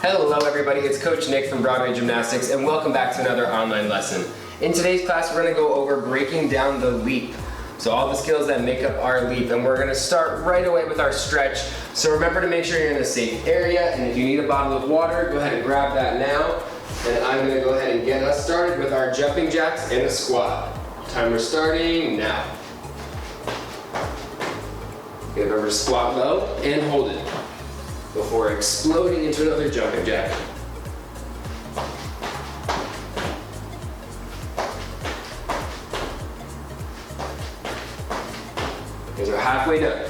Hello everybody, it's Coach Nick from Broadway Gymnastics and welcome back to another online lesson. In today's class we're going to go over breaking down the leap. So all the skills that make up our leap, and we're going to start right away with our stretch. So remember to make sure you're in a safe area, and if you need a bottle of water, go ahead and grab that now. And I'm going to go ahead and get us started with our jumping jacks and a squat. Timer starting now. Remember to squat low and hold it before exploding into another jumping jack. Guys are halfway done.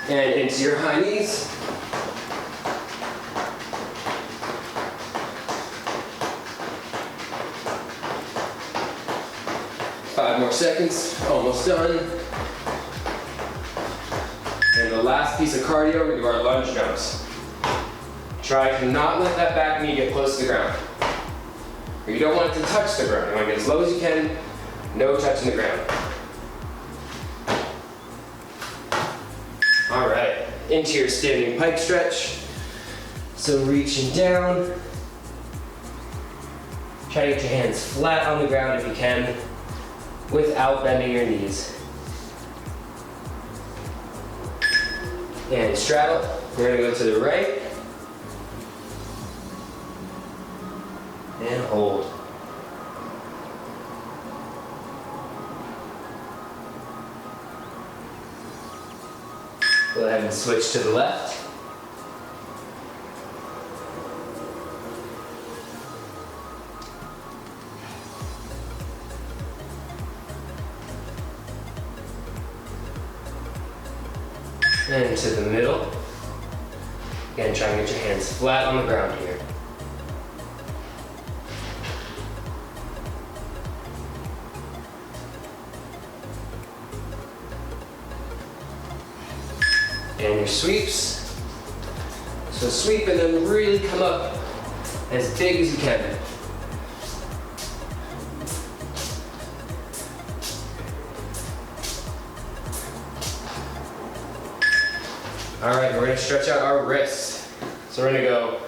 And into your high knees. Five more seconds, almost done. And the last piece of cardio, we do our lunge jumps. Try to not let that back knee get close to the ground. You don't want it to touch the ground. You want to get as low as you can, no touching the ground. All right, into your standing pike stretch. So reaching down. Try to get your hands flat on the ground if you can, without bending your knees. And straddle. We're going to go to the right. And hold. Go ahead and switch to the left. And to the middle. Again, try and get your hands flat on the ground here. And your sweeps. So sweep and then really come up as big as you can. All right, we're gonna stretch out our wrists. So we're gonna go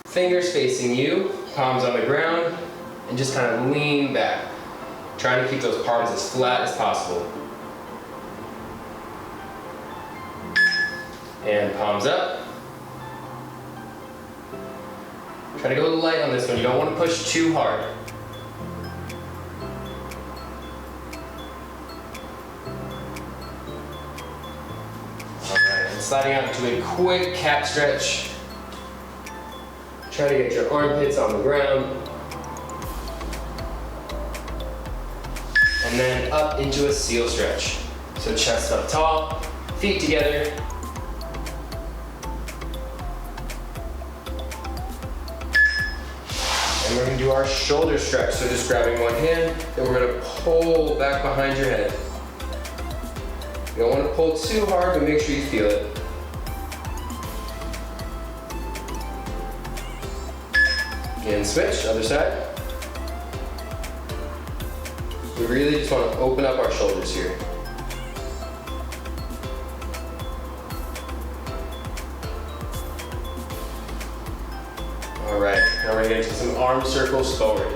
fingers facing you, palms on the ground, and just kind of lean back. Trying to keep those palms as flat as possible. And palms up. Try to go light on this one. You don't want to push too hard. Alright, and sliding out into a quick cap stretch. Try to get your armpits on the ground. And then up into a seal stretch. So chest up tall, feet together. And we're going to do our shoulder stretch. So just grabbing one hand, then we're going to pull back behind your head. You don't want to pull too hard, but make sure you feel it. And switch, other side. We really just want to open up our shoulders here. All right, now we're going to get into some arm circles forward.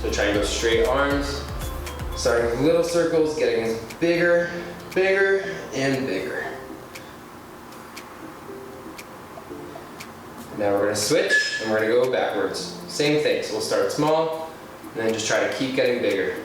So try and go straight arms, starting with little circles, getting bigger, bigger, and bigger. Now we're going to switch, and we're going to go backwards. Same thing, so we'll start small, and then just try to keep getting bigger.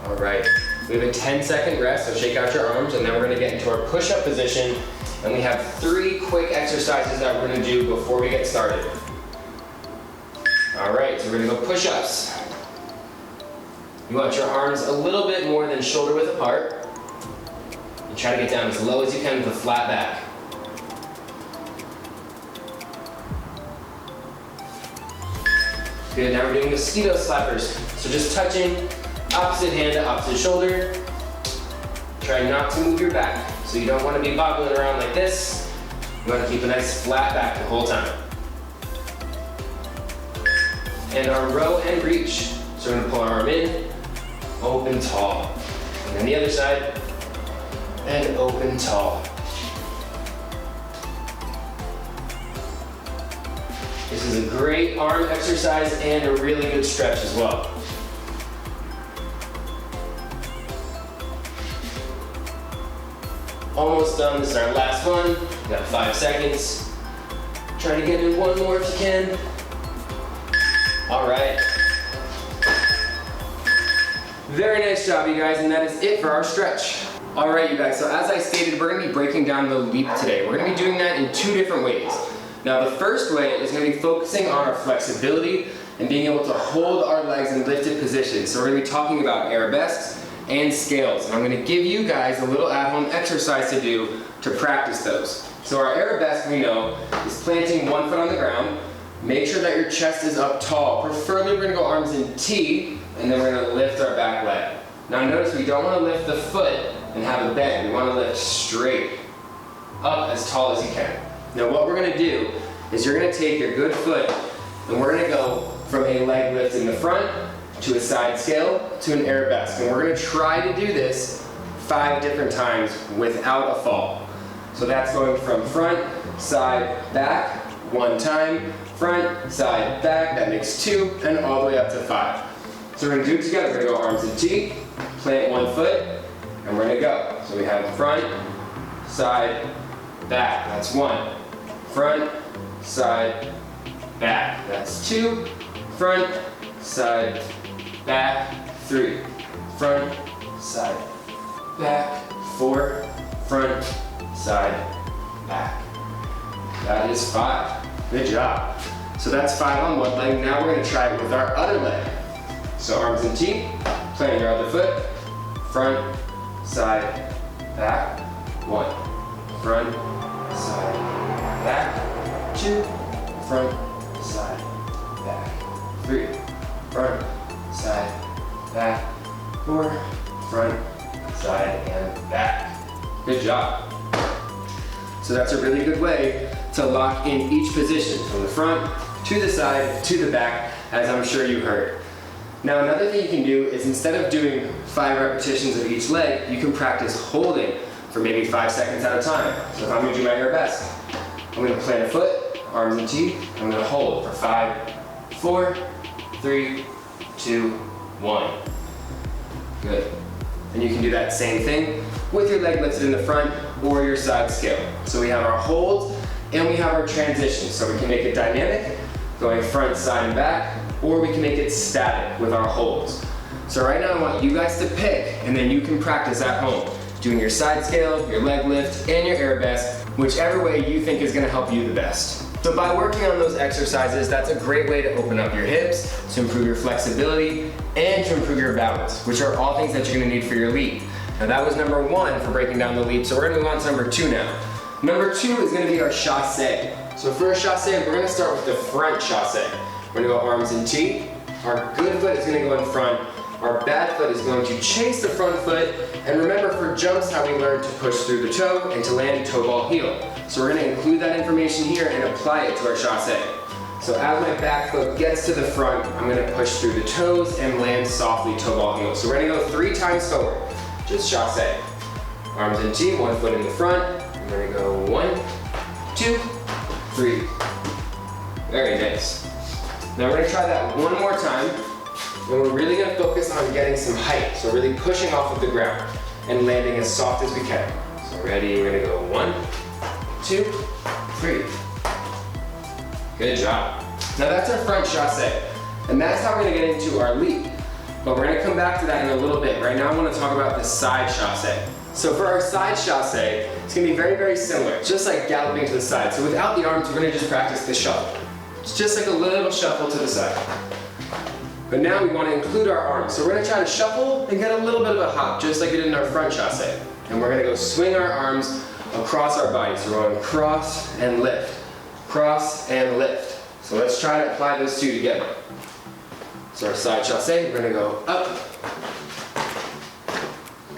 All right, we have a 10-second rest, so shake out your arms, and then we're going to get into our push-up position, and we have 3 quick exercises that we're going to do before we get started. All right, so we're going to go push-ups. You want your arms a little bit more than shoulder width apart. And try to get down as low as you can with a flat back. Good, now we're doing mosquito slappers. So just touching opposite hand to opposite shoulder. Try not to move your back. So you don't want to be bobbling around like this. You want to keep a nice flat back the whole time. And our row and reach. So we're going to pull our arm in, open tall. And then the other side, and open tall. This is a great arm exercise and a really good stretch as well. Almost done, this is our last one. We got 5 seconds. Try to get in one more if you can. All right. Very nice job, you guys, and that is it for our stretch. All right, you guys, so as I stated, we're gonna be breaking down the leap today. We're gonna be doing that in 2 different ways. Now, the first way is gonna be focusing on our flexibility and being able to hold our legs in lifted positions. So we're gonna be talking about arabesques and scales. And I'm gonna give you guys a little at-home exercise to do to practice those. So our arabesque, we know, is planting one foot on the ground. Make sure that your chest is up tall. Preferably, we're gonna go arms in T, and then we're gonna lift our back leg. Now notice we don't wanna lift the foot and have a bend. We wanna lift straight up as tall as you can. Now what we're gonna do is you're gonna take your good foot and we're gonna go from a leg lift in the front to a side scale to an arabesque. And we're gonna try to do this 5 different times without a fall. So that's going from front, side, back, 1 time, front, side, back, that makes 2, and all the way up to 5. So we're gonna do it together. We're gonna go arms in T, plant 1 foot, and we're gonna go. So we have front, side, back, that's 1. Front, side, back, that's 2. Front, side, back, 3. Front, side, back, 4. Front, side, back. That is 5. Good job. So that's 5 on one leg. Now we're gonna try it with our other leg. So arms in T, plant your other foot, front, side, back, 1. Front, side, back, 2. Front, side, back, 3. Front, side, back, 4. Front, side, and back. Good job. So that's a really good way to lock in each position, from the front, to the side, to the back, as I'm sure you heard. Now another thing you can do is instead of doing 5 repetitions of each leg, you can practice holding for maybe 5 seconds at a time. So if I'm gonna do my arabesque, I'm gonna plant a foot, arms in T, I'm gonna hold for 5, 4, 3, 2, 1. Good. And you can do that same thing with your leg lifted in the front or your side scale. So we have our holds and we have our transitions. So we can make it dynamic, going front, side, and back, or we can make it static with our holds. So right now I want you guys to pick, and then you can practice at home, doing your side scale, your leg lift, and your arabesque, whichever way you think is gonna help you the best. So by working on those exercises, that's a great way to open up your hips, to improve your flexibility, and to improve your balance, which are all things that you're gonna need for your leap. Now that was number 1 for breaking down the leap, so we're gonna move on to number 2 now. Number 2 is gonna be our chassé. So for a chassé, we're gonna start with the front chassé. We're gonna go arms in T. Our good foot is gonna go in front. Our bad foot is going to chase the front foot. And remember, for jumps, how we learned to push through the toe and to land toe ball heel. So we're gonna include that information here and apply it to our chassé. So as my back foot gets to the front, I'm gonna push through the toes and land softly toe ball heel. So we're gonna go 3 times forward, just chassé. Arms in T, 1 foot in the front. I'm gonna go 1, 2, 3. Very nice. Now we're gonna try that one more time, and we're really gonna focus on getting some height. So really pushing off of the ground and landing as soft as we can. So ready, we're gonna go 1, 2, 3. Good job. Now that's our front chassé, and that's how we're gonna get into our leap. But we're gonna come back to that in a little bit. Right now I wanna talk about the side chassé. So for our side chassé, it's gonna be very, very similar, just like galloping to the side. So without the arms, we're gonna just practice the shuffle. It's just like a little shuffle to the side. But now we wanna include our arms. So we're gonna try to shuffle and get a little bit of a hop, just like we did in our front chassé. And we're gonna go swing our arms across our body. So we're going cross and lift, cross and lift. So let's try to apply those 2 together. So our side chassé, we're gonna go up.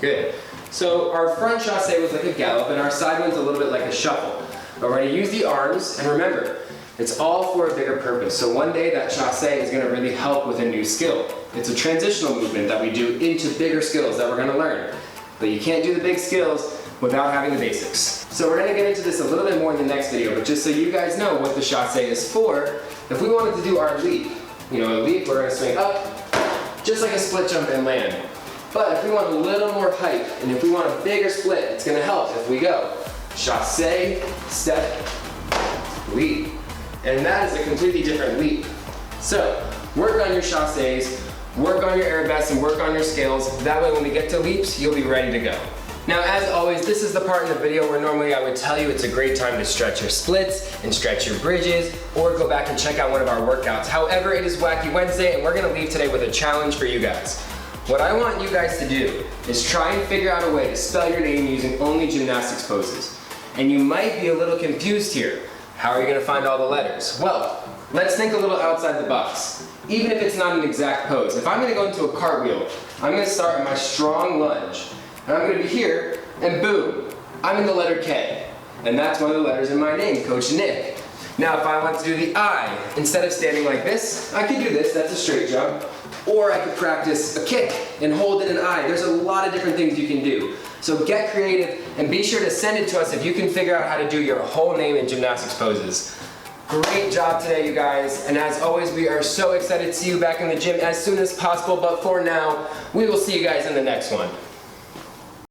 Good. So our front chasse was like a gallop, and our side one's a little bit like a shuffle. But we're gonna use the arms, and remember, it's all for a bigger purpose. So one day that chasse is gonna really help with a new skill. It's a transitional movement that we do into bigger skills that we're gonna learn. But you can't do the big skills without having the basics. So we're gonna get into this a little bit more in the next video, but just so you guys know what the chasse is for, if we wanted to do our leap, a leap, we're gonna swing up, just like a split jump and land. But if we want a little more height, and if we want a bigger split, it's gonna help if we go chasse, step, leap. And that is a completely different leap. So, work on your chasses, work on your arabesques, and work on your scales. That way when we get to leaps, you'll be ready to go. Now, as always, this is the part in the video where normally I would tell you it's a great time to stretch your splits and stretch your bridges, or go back and check out one of our workouts. However, it is Wacky Wednesday, and we're gonna leave today with a challenge for you guys. What I want you guys to do is try and figure out a way to spell your name using only gymnastics poses. And you might be a little confused here. How are you gonna find all the letters? Well, let's think a little outside the box. Even if it's not an exact pose. If I'm gonna go into a cartwheel, I'm gonna start in my strong lunge. And I'm gonna be here, and boom, I'm in the letter K. And that's one of the letters in my name, Coach Nick. Now if I want to do the I, instead of standing like this, I could do this, that's a straight jump. Or I could practice a kick and hold it in I. There's a lot of different things you can do. So get creative and be sure to send it to us if you can figure out how to do your whole name in gymnastics poses. Great job today, you guys. And as always, we are so excited to see you back in the gym as soon as possible. But for now, we will see you guys in the next one.